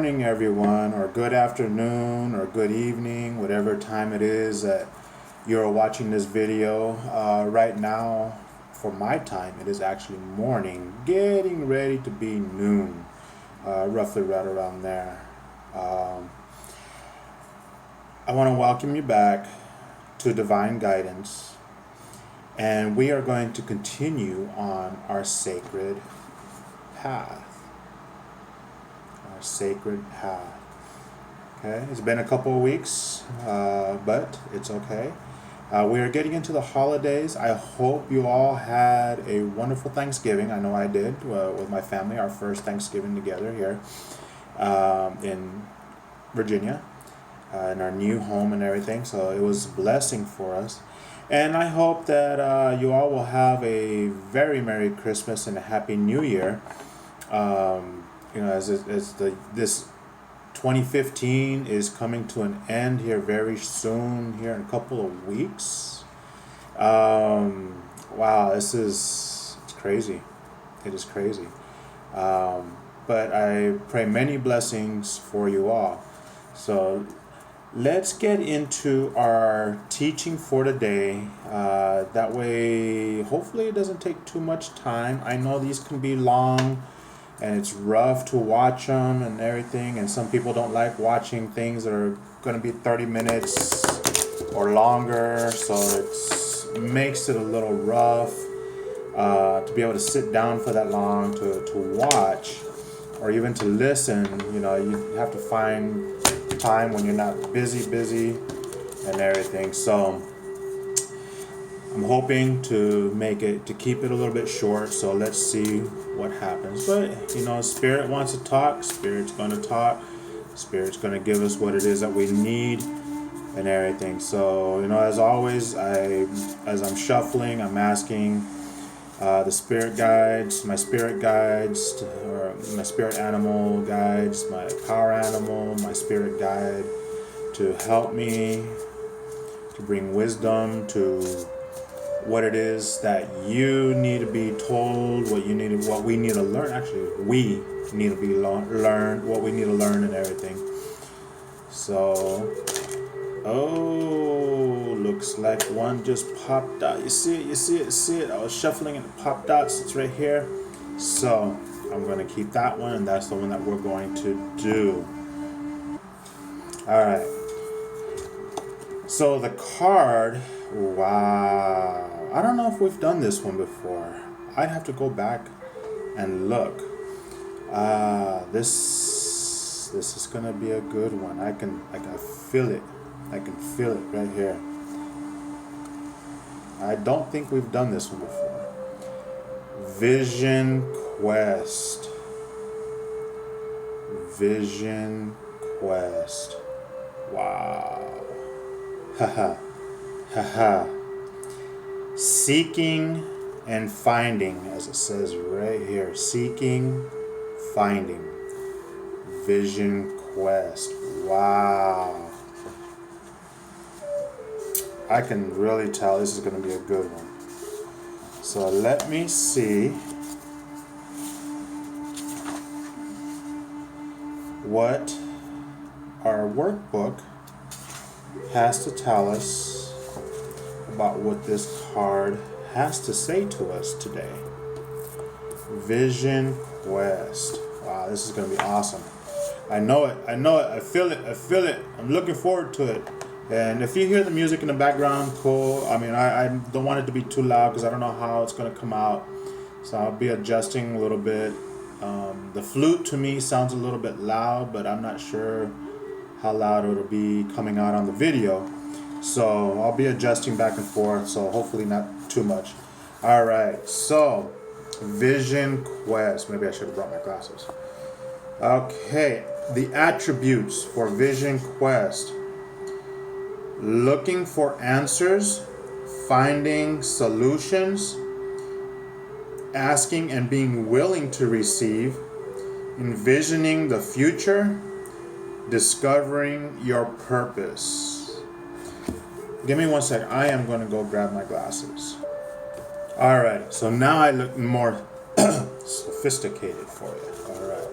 morning, everyone, or good afternoon, or good evening, whatever time it is that you're watching this video. Right now, for my time, it is actually morning, getting ready to be noon, roughly right around there. Um, I want to welcome you back to Divine Guidance, and we are going to continue on our sacred path. Our sacred path. Okay, it's been a couple of weeks, but it's okay. We are getting into the holidays. I hope you all had a wonderful Thanksgiving. I know I did with my family, our first Thanksgiving together here in Virginia, in our new home and everything. So it was a blessing for us. And I hope that you all will have a very Merry Christmas and a Happy New Year. As this 2015 is coming to an end here very soon, here in a couple of weeks. Wow, it's crazy. It is crazy. But I pray many blessings for you all. So let's get into our teaching for today. That way, hopefully it doesn't take too much time. I know these can be long, and it's rough to watch them and everything, and some people don't like watching things that are going to be 30 minutes or longer, so it makes it a little rough to be able to sit down for that long to watch or even to listen. You have to find time when you're not busy and everything. So I'm hoping to keep it a little bit short, so let's see what happens. But, Spirit wants to talk, Spirit's going to talk, Spirit's going to give us what it is that we need and everything. So, as always, as I'm shuffling, I'm asking the spirit guides, my spirit guides, or my spirit animal guides, my power animal, my spirit guide, to help me, to bring wisdom to what it is that you need to be told, what we need to learn. Actually, we need to be learned, what we need to learn and everything. So, looks like one just popped out. You see it. I was shuffling and it popped out, so it's right here. So I'm going to keep that one, and that's the one that we're going to do. All right. So the card, wow. I don't know if we've done this one before. I'd have to go back and look. This is gonna be a good one. I can feel it. I can feel it right here. I don't think we've done this one before. Vision Quest. Vision Quest. Wow. Haha. Haha. Seeking and finding, as it says right here. Seeking, finding. Vision Quest. Wow. I can really tell this is going to be a good one. So let me see what our workbook has to tell us about what this card has to say to us today. Vision Quest. Wow, this is going to be awesome. I know it. I feel it. I'm looking forward to it. And if you hear the music in the background, cool. I mean, I don't want it to be too loud because I don't know how it's going to come out. So I'll be adjusting a little bit. The flute to me sounds a little bit loud, but I'm not sure how loud it'll be coming out on the video. So I'll be adjusting back and forth, so hopefully not too much. All right, so Vision Quest. Maybe I should have brought my glasses. Okay, the attributes for Vision Quest. Looking for answers, finding solutions, asking and being willing to receive, envisioning the future, discovering your purpose. Give me 1 second. I am going to go grab my glasses. Alright, so now I look more sophisticated for you. Alright.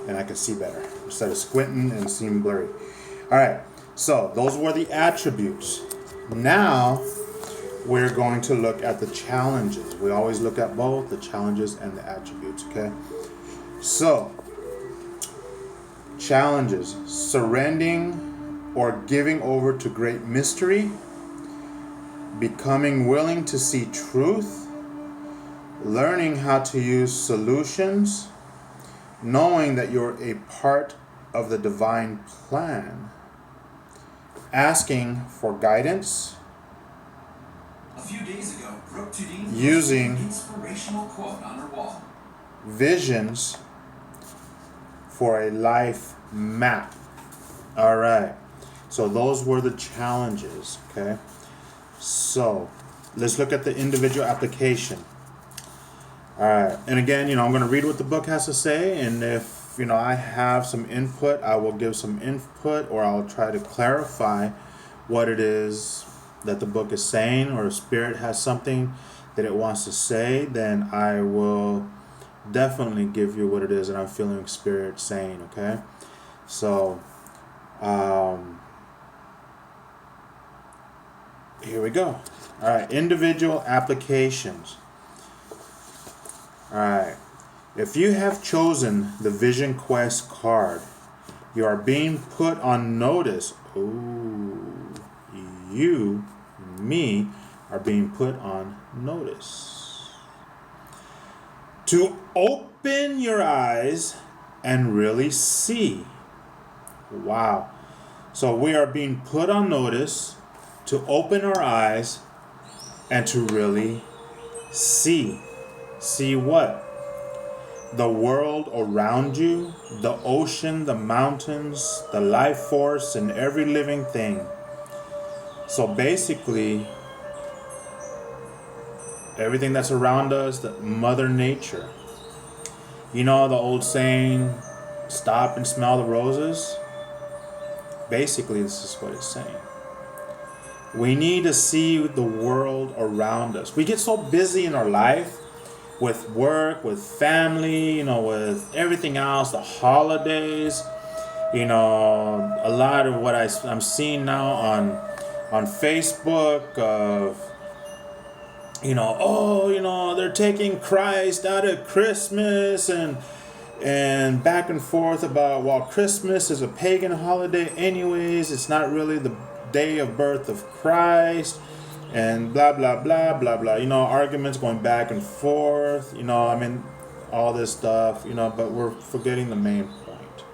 And I can see better instead of squinting and seeing blurry. All right, so those were the attributes. Now we're going to look at the challenges. We always look at both the challenges and the attributes, okay? So, challenges: surrendering or giving over to great mystery, becoming willing to see truth, learning how to use solutions, knowing that you're a part of the divine plan, asking for guidance, a few days ago, Brooke Tudine using posted an inspirational quote on her wall. visions for a life map. All right. So those were the challenges, okay? So let's look at the individual application. All right. And again, I'm going to read what the book has to say, and if I have some input, I will give some input, or I'll try to clarify what it is that the book is saying, or if Spirit has something that it wants to say, then I will definitely give you what it is that I'm feeling Spirit saying, okay? So, here we go. All right, individual applications. All right. If you have chosen the Vision Quest card, you are being put on notice. Me, are being put on notice to open your eyes and really see. Wow. So we are being put on notice to open our eyes and to really see. See what? The world around you, the ocean, the mountains, the life force, and every living thing. So basically, everything that's around us, the Mother Nature. The old saying, stop and smell the roses? Basically, this is what it's saying. We need to see the world around us. We get so busy in our life with work, with family, with everything else, the holidays, a lot of what I'm seeing now on Facebook of, they're taking Christ out of Christmas and back and forth about, well, Christmas is a pagan holiday anyways, it's not really the day of birth of Christ, and blah blah blah blah blah, arguments going back and forth, all this stuff, but we're forgetting the main point.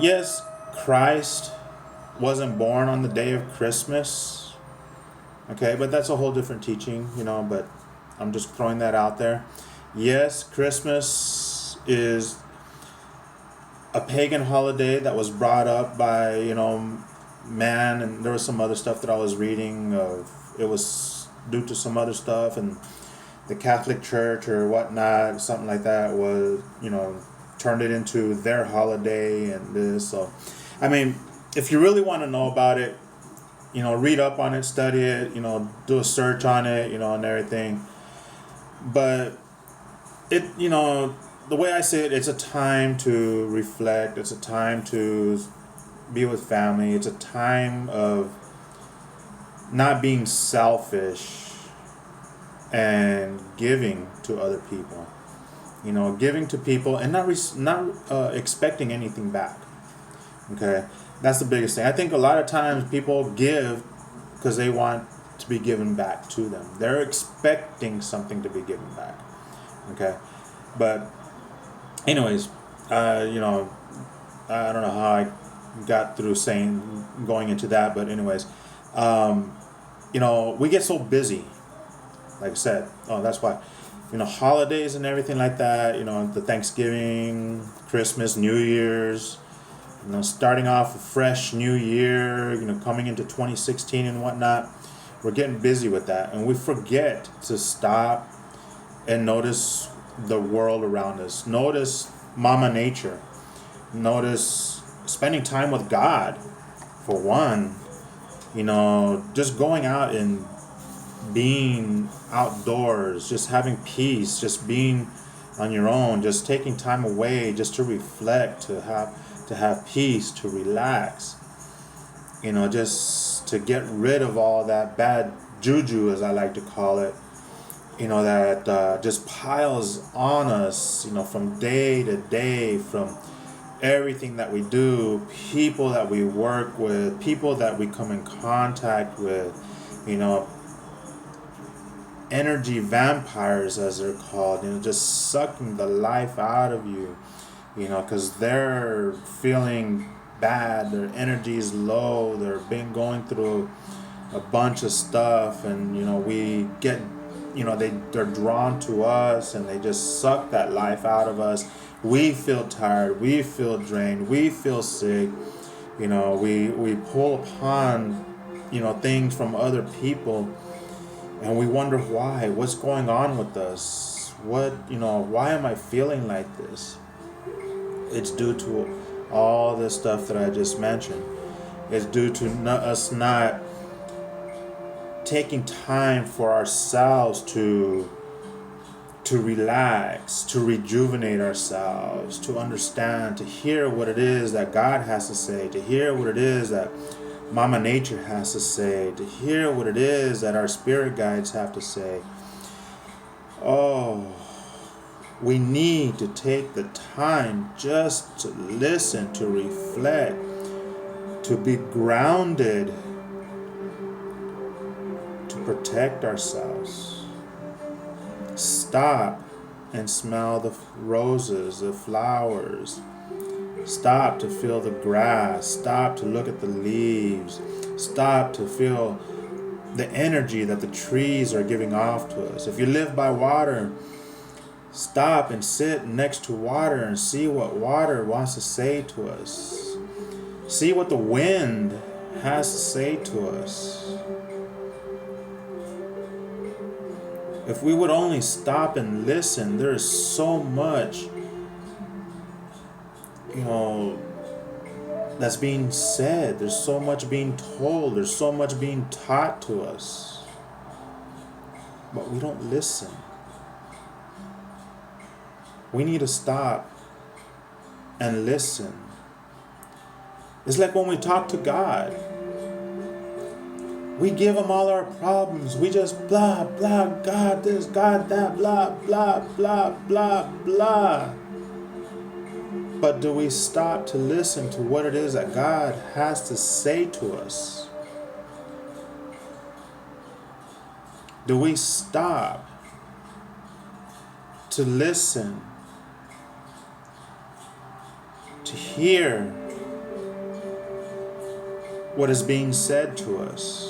Yes, Christ wasn't born on the day of Christmas, okay, but that's a whole different teaching, but I'm just throwing that out there. Yes, Christmas is a pagan holiday that was brought up by, man, and there was some other stuff that I was reading of, it was due to some other stuff, and the Catholic Church or whatnot, something like that, was, turned it into their holiday and this. So, if you really want to know about it, read up on it, study it, do a search on it, and everything. But it, the way I say it, it's a time to reflect. It's a time to be with family. It's a time of not being selfish and giving to other people. Giving to people and not expecting anything back. Okay, that's the biggest thing. I think a lot of times people give because they want to be given back to them. They're expecting something to be given back. Okay, but anyways, I don't know how I got through going into that, but anyways, we get so busy, like I said. That's why, holidays and everything like that, the Thanksgiving, Christmas, New Year's, starting off a fresh new year, coming into 2016 and whatnot. We're getting busy with that, and we forget to stop and notice the world around us. Notice Mama Nature. Notice spending time with God, for one. Just going out and being outdoors, just having peace, just being on your own, just taking time away just to reflect, to have peace, to relax, just to get rid of all that bad juju, as I like to call it, that just piles on us, from day to day, from everything that we do, people that we work with, people that we come in contact with, energy vampires, as they're called, just sucking the life out of you, because they're feeling bad, their energy is low, they've been going through a bunch of stuff, and we get, they're drawn to us, and they just suck that life out of us. We feel tired, we feel drained, we feel sick, we pull upon things from other people, and we wonder what's going on with us, why am I feeling like this? It's due to all this stuff that I just mentioned. It's due to us not taking time for ourselves to relax, to rejuvenate ourselves, to understand, to hear what it is that God has to say, to hear what it is that Mama Nature has to say, to hear what it is that our spirit guides have to say. Oh, we need to take the time just to listen, to reflect, to be grounded, to protect ourselves. Stop and smell the roses, the flowers. Stop to feel the grass. Stop to look at the leaves. Stop to feel the energy that the trees are giving off to us. If you live by water, stop and sit next to water and see what water wants to say to us. See what the wind has to say to us. If we would only stop and listen, there is so much that's being said. There's so much being told. There's so much being taught to us. But we don't listen. We need to stop and listen. It's like when we talk to God. We give him all our problems. We just blah, blah, God this, God that, blah, blah, blah, blah, blah. But do we stop to listen to what it is that God has to say to us? Do we stop to listen, to hear what is being said to us?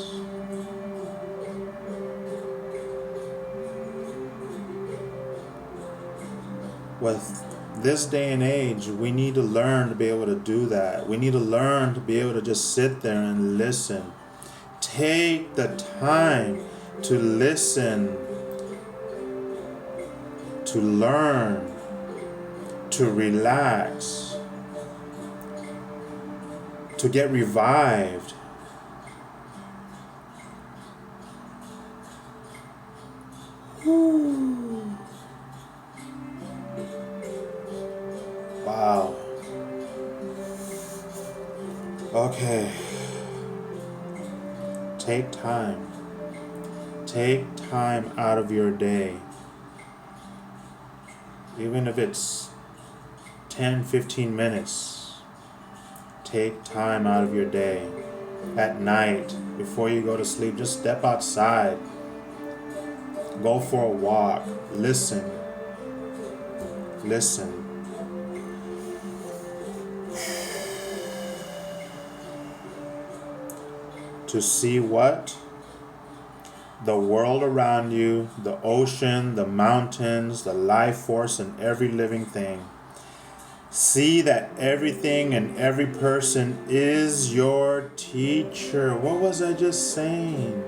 With this day and age, we need to learn to be able to do that. We need to learn to be able to just sit there and listen. Take the time to listen, to learn, to relax, to get revived. Wow. Okay. Take time. Take time out of your day. Even if it's 10, 15 minutes. Take time out of your day. At night, before you go to sleep, just step outside. Go for a walk. Listen. Listen. To see what? The world around you, the ocean, the mountains, the life force in every living thing. See that everything and every person is your teacher. What was I just saying?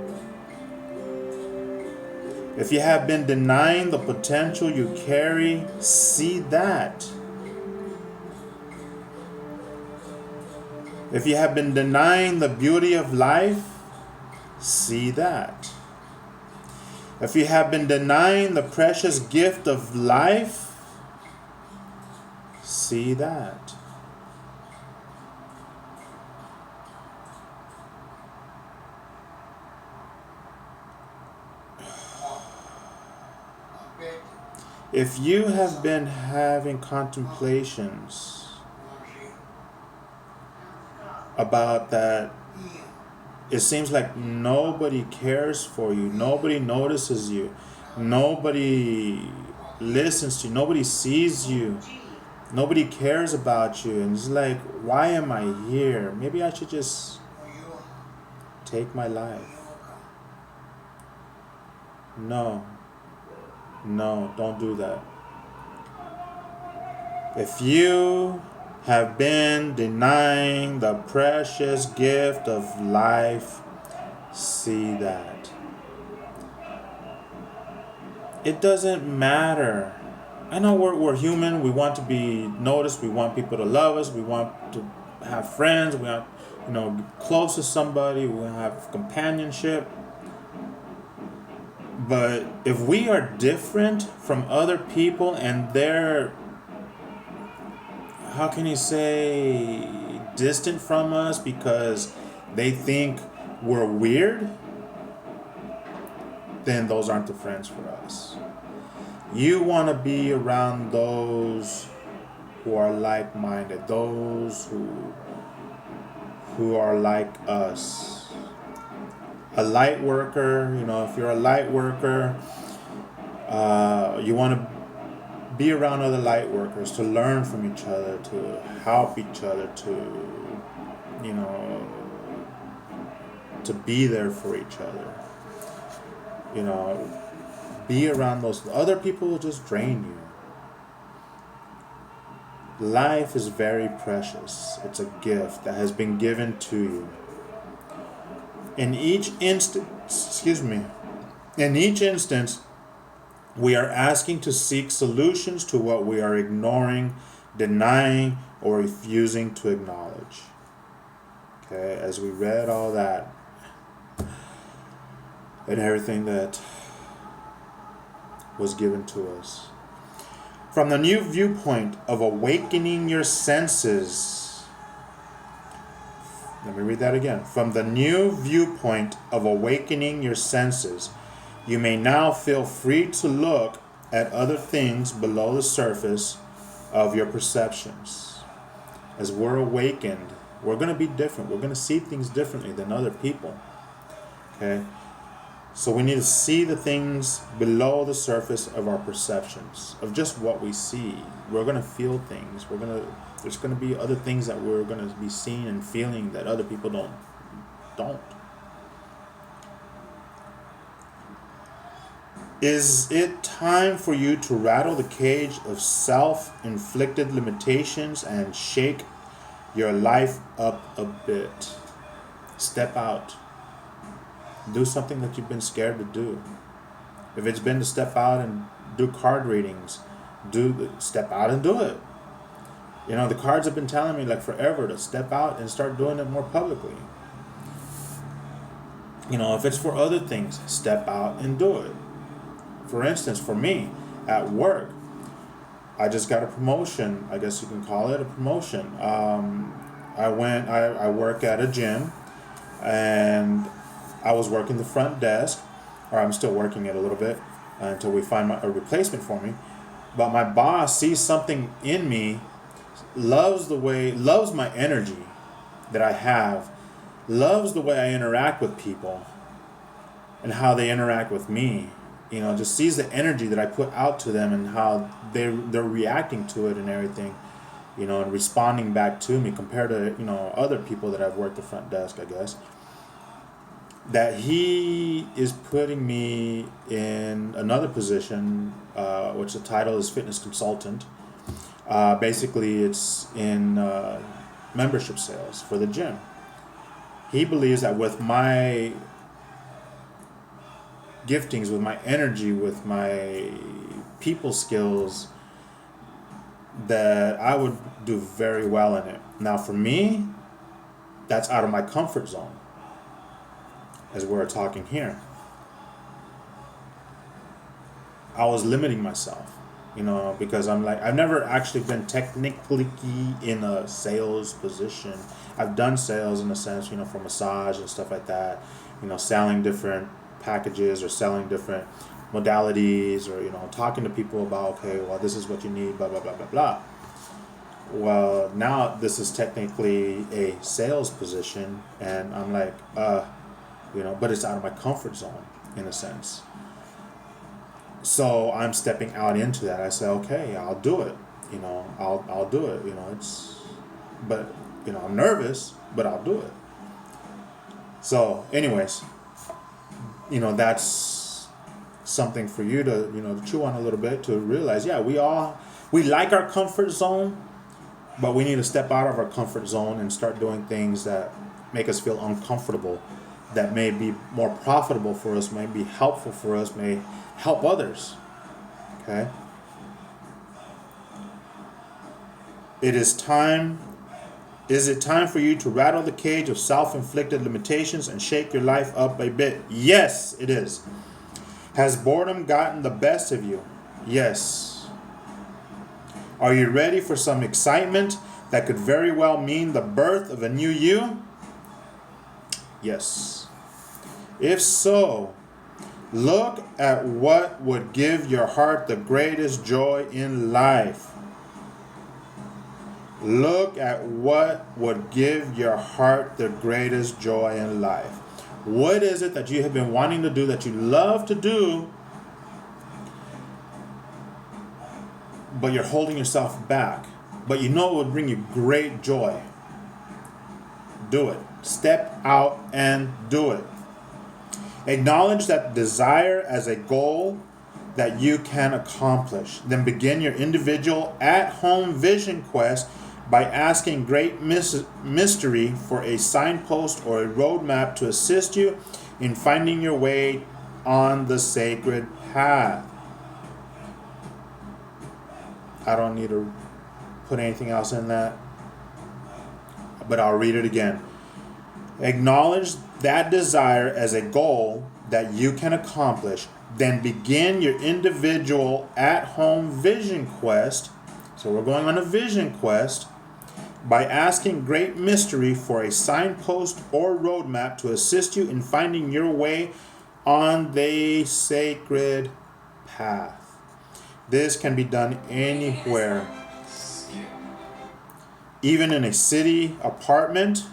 If you have been denying the potential you carry, see that. If you have been denying the beauty of life, see that. If you have been denying the precious gift of life, see that. If you have been having contemplations about that, it seems like nobody cares for you, nobody notices you, nobody listens to you, nobody sees you, nobody cares about you, and it's like, why am I here? Maybe I should just take my life. No, don't do that. If you have been denying the precious gift of life, see that. It doesn't matter. I know we're human. We want to be noticed. We want people to love us. We want to have friends. We want, close to somebody. We want to have companionship. But if we are different from other people and they're, how can you say, distant from us because they think we're weird, then those aren't the friends for us. You want to be around those who are like-minded, those who are like us. A light worker, if you're a light worker, you want to be around other light workers, to learn from each other, to help each other, to be there for each other. Be around those. Other people will just drain you. Life is very precious. It's a gift that has been given to you. In each instance, we are asking to seek solutions to what we are ignoring, denying, or refusing to acknowledge. Okay, as we read all that and everything that was given to us. From the new viewpoint of awakening your senses. Let me read that again. From the new viewpoint of awakening your senses, you may now feel free to look at other things below the surface of your perceptions. As we're awakened, we're going to be different. We're going to see things differently than other people. Okay? So we need to see the things below the surface of our perceptions, of just what we see. We're going to feel things. There's going to be other things that we're going to be seeing and feeling that other people don't. Is it time for you to rattle the cage of self-inflicted limitations and shake your life up a bit? Step out. Do something that you've been scared to do. If it's been to step out and do card readings, step out and do it. The cards have been telling me forever to step out and start doing it more publicly. If it's for other things, step out and do it. For instance, for me, at work, I just got a promotion. I guess you can call it a promotion. I work at a gym, and I was working the front desk, or I'm still working it a little bit until we find a replacement for me. But my boss sees something in me, loves my energy that I have, loves the way I interact with people and how they interact with me. Just sees the energy that I put out to them and how they're reacting to it and everything, and responding back to me compared to, other people that I've worked the front desk, I guess. That he is putting me in another position, which the title is fitness consultant. Basically, it's in membership sales for the gym. He believes that with my giftings, with my energy, with my people skills, that I would do very well in it. Now, for me, that's out of my comfort zone, as we're talking here. I was limiting myself. because I'm like, I've never actually been technically in a sales position. I've done sales in a sense, for massage and stuff like that, selling different packages or selling different modalities, or, talking to people about, okay, well, this is what you need, blah, blah, blah, blah, blah. Well, now this is technically a sales position, and I'm like, but it's out of my comfort zone in a sense. So I'm stepping out into that. I say, okay, I'll do it. I'll do it. But I'm nervous, but I'll do it. So, anyways, that's something for you to to chew on a little bit, to realize, yeah, we like our comfort zone, but we need to step out of our comfort zone and start doing things that make us feel uncomfortable, that may be more profitable for us, may be helpful for us, may help others. Okay? Is it time for you to rattle the cage of self-inflicted limitations and shake your life up a bit? Yes, it is. Has boredom gotten the best of you? Yes. Are you ready for some excitement that could very well mean the birth of a new you? Yes. If so, look at what would give your heart the greatest joy in life. Look at what would give your heart the greatest joy in life. What is it that you have been wanting to do, that you love to do, but you're holding yourself back, but it would bring you great joy? Do it. Step out and do it. Acknowledge that desire as a goal that you can accomplish. Then begin your individual at-home vision quest by asking Great Mystery for a signpost or a roadmap to assist you in finding your way on the sacred path. I don't need to put anything else in that, but I'll read it again. Acknowledge that desire as a goal that you can accomplish. Then begin your individual at-home vision quest. So we're going on a vision quest by asking Great Mystery for a signpost or roadmap to assist you in finding your way on the sacred path. This can be done anywhere, even in a city apartment.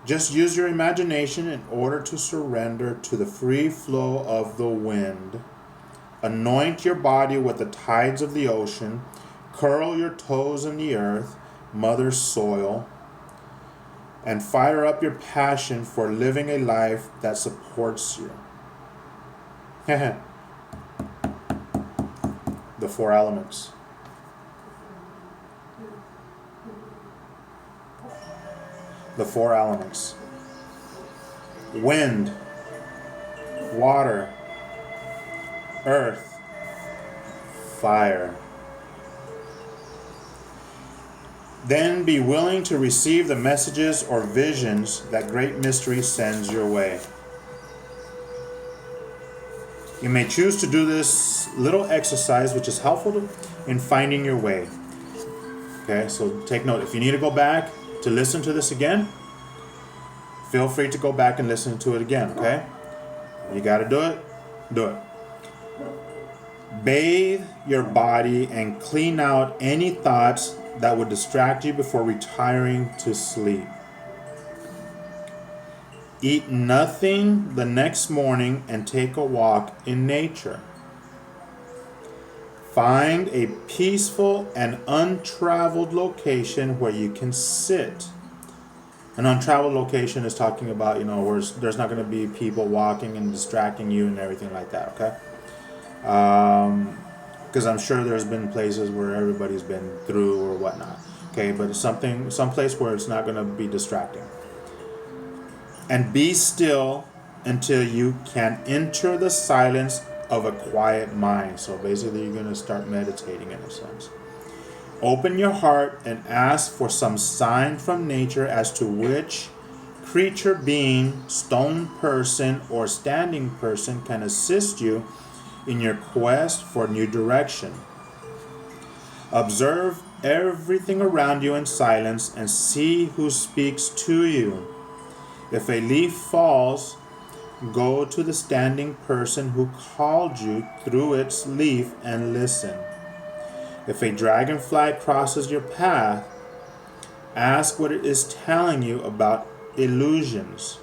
Just use your imagination in order to surrender to the free flow of the wind. Anoint your body with the tides of the ocean. Curl your toes in the earth, mother soil, and fire up your passion for living a life that supports you. The 4 elements. The 4 elements: wind, water, earth, fire. Then be willing to receive the messages or visions that Great Mystery sends your way. You may choose to do this little exercise, which is helpful in finding your way. Okay, so take note. If you need to go back to listen to this again, feel free to go back and listen to it again, okay? You got to do it? Do it. Bathe your body and clean out any thoughts that would distract you before retiring to sleep. Eat nothing the next morning and take a walk in nature. Find a peaceful and untraveled location where you can sit. An untraveled location is talking about, where there's not going to be people walking and distracting you and everything like that, okay? Because I'm sure there's been places where everybody's been through or whatnot, okay? But some place where it's not going to be distracting. And be still until you can enter the silence of a quiet mind. So basically you're going to start meditating in a sense. Open your heart and ask for some sign from nature as to which creature, being, stone person, or standing person can assist you in your quest for new direction. Observe everything around you in silence and see who speaks to you. If a leaf falls, go to the standing person who called you through its leaf and listen. If a dragonfly crosses your path, ask what it is telling you about illusions.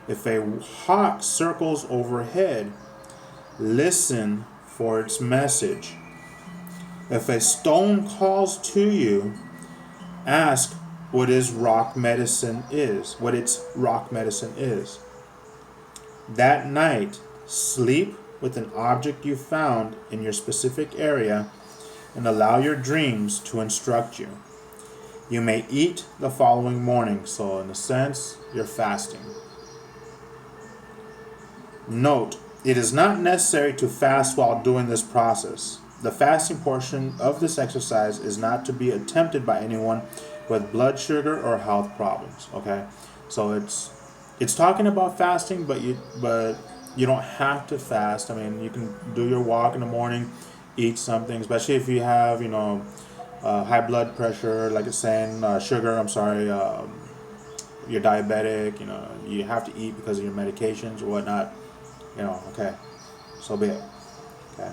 If a hawk circles overhead, listen for its message. If a stone calls to you, ask what its rock medicine is. That night, sleep with an object you found in your specific area and allow your dreams to instruct you. You may eat the following morning, so in a sense, you're fasting. Note, it is not necessary to fast while doing this process. The fasting portion of this exercise is not to be attempted by anyone with blood sugar or health problems. Okay, so it's talking about fasting, but you don't have to fast. I mean, you can do your walk in the morning, eat something, especially if you have high blood pressure, like it's saying sugar. I'm sorry, you're diabetic. You have to eat because of your medications or whatnot. Okay, so be it. Okay.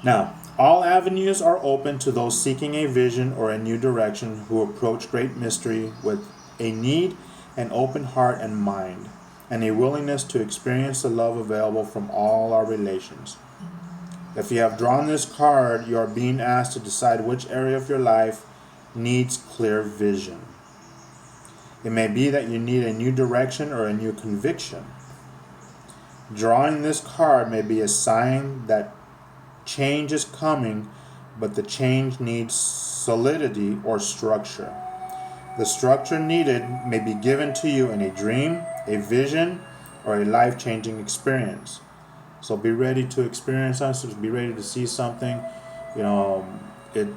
Now, all avenues are open to those seeking a vision or a new direction who approach great mystery with a need, an open heart and mind, and a willingness to experience the love available from all our relations. If you have drawn this card, you are being asked to decide which area of your life needs clear vision. It may be that you need a new direction or a new conviction. Drawing this card may be a sign that change is coming, but the change needs solidity or structure. The structure needed may be given to you in a dream, a vision, or a life-changing experience. So be ready to experience something, be ready to see something. You're going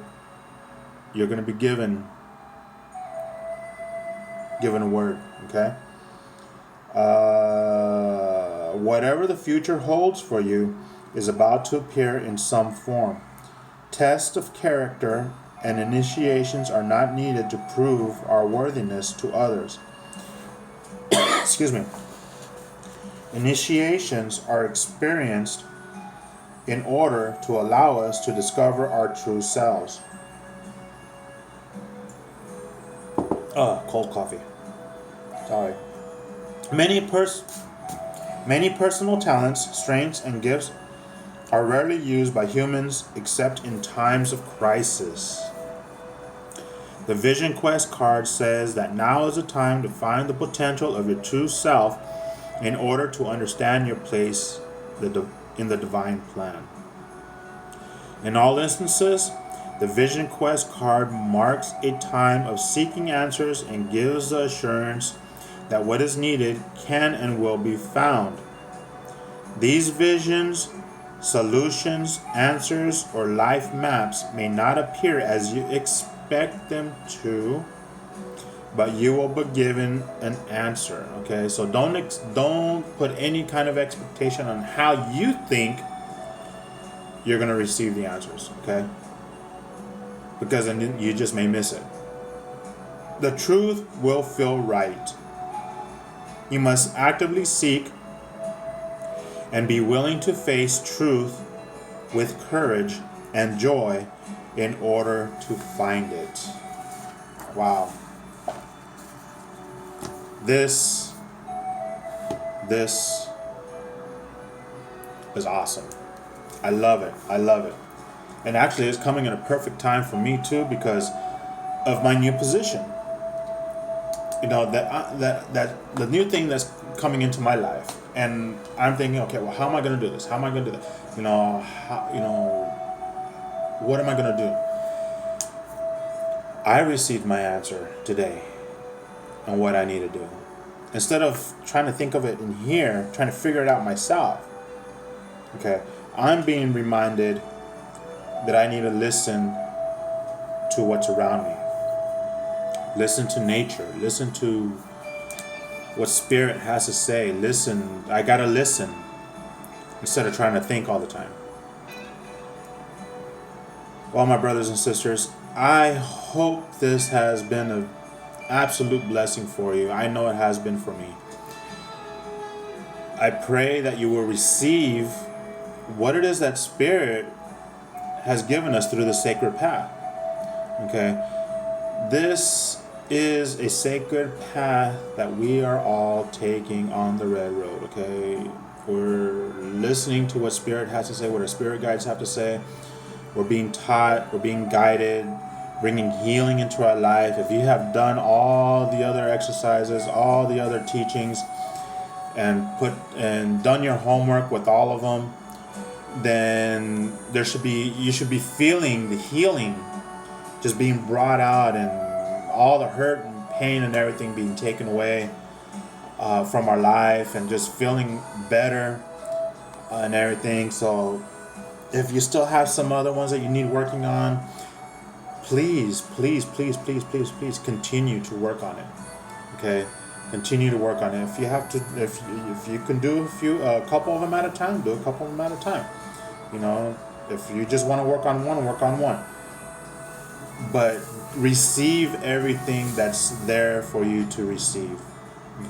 to be given a word, okay? Whatever the future holds for you is about to appear in some form. Tests of character and initiations are not needed to prove our worthiness to others. Excuse me. Initiations are experienced in order to allow us to discover our true selves. Cold coffee. Sorry. Many personal talents, strengths, and gifts are rarely used by humans except in times of crisis. The Vision Quest card says that now is the time to find the potential of your true self in order to understand your place in the divine plan. In all instances, the Vision Quest card marks a time of seeking answers and gives the assurance that what is needed can and will be found. These visions, solutions, answers, or life maps may not appear as you expect them to, but you will be given an answer. Okay, so don't put any kind of expectation on how you think you're going to receive the answers. Okay, because then you just may miss it. The truth will feel right. You must actively seek and be willing to face truth with courage and joy in order to find it. Wow. This is awesome. I love it. And actually it's coming at a perfect time for me too, because of my new position. That the new thing that's coming into my life, and I'm thinking, okay, well, how am I going to do this? How am I going to do that? What am I going to do? I received my answer today on what I need to do. Instead of trying to think of it in here, trying to figure it out myself, okay, I'm being reminded that I need to listen to what's around me. Listen to nature. Listen to what Spirit has to say. Listen. I gotta listen. instead of trying to think all the time. Well, my brothers and sisters, I hope this has been an absolute blessing for you. I know it has been for me. I pray that you will receive what it is that Spirit has given us through the sacred path. Okay? This is a sacred path that we are all taking on the red road. Okay? We're listening to what Spirit has to say, what our spirit guides have to say. We're being taught, we're being guided, bringing healing into our life. If you have done all the other exercises, all the other teachings, and done your homework with all of them, then you should be feeling the healing just being brought out, and all the hurt and pain and everything being taken away from our life, and just feeling better and everything. So if you still have some other ones that you need working on, please continue to work on it. Okay? Continue to work on it. If you have to, if you can do a couple of them at a time, do a couple of them at a time. You know, if you just want to work on one, work on one. But receive everything that's there for you to receive.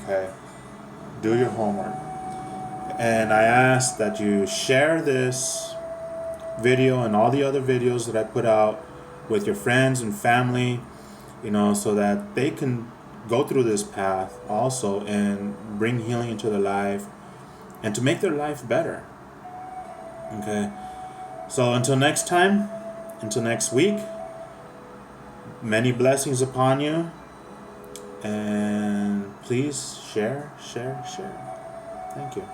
Okay? Do your homework. And I ask that you share this video and all the other videos that I put out with your friends and family, you know, so that they can go through this path also and bring healing into their life and to make their life better. Okay? So until next time, until next week, many blessings upon you, and please share. Thank you.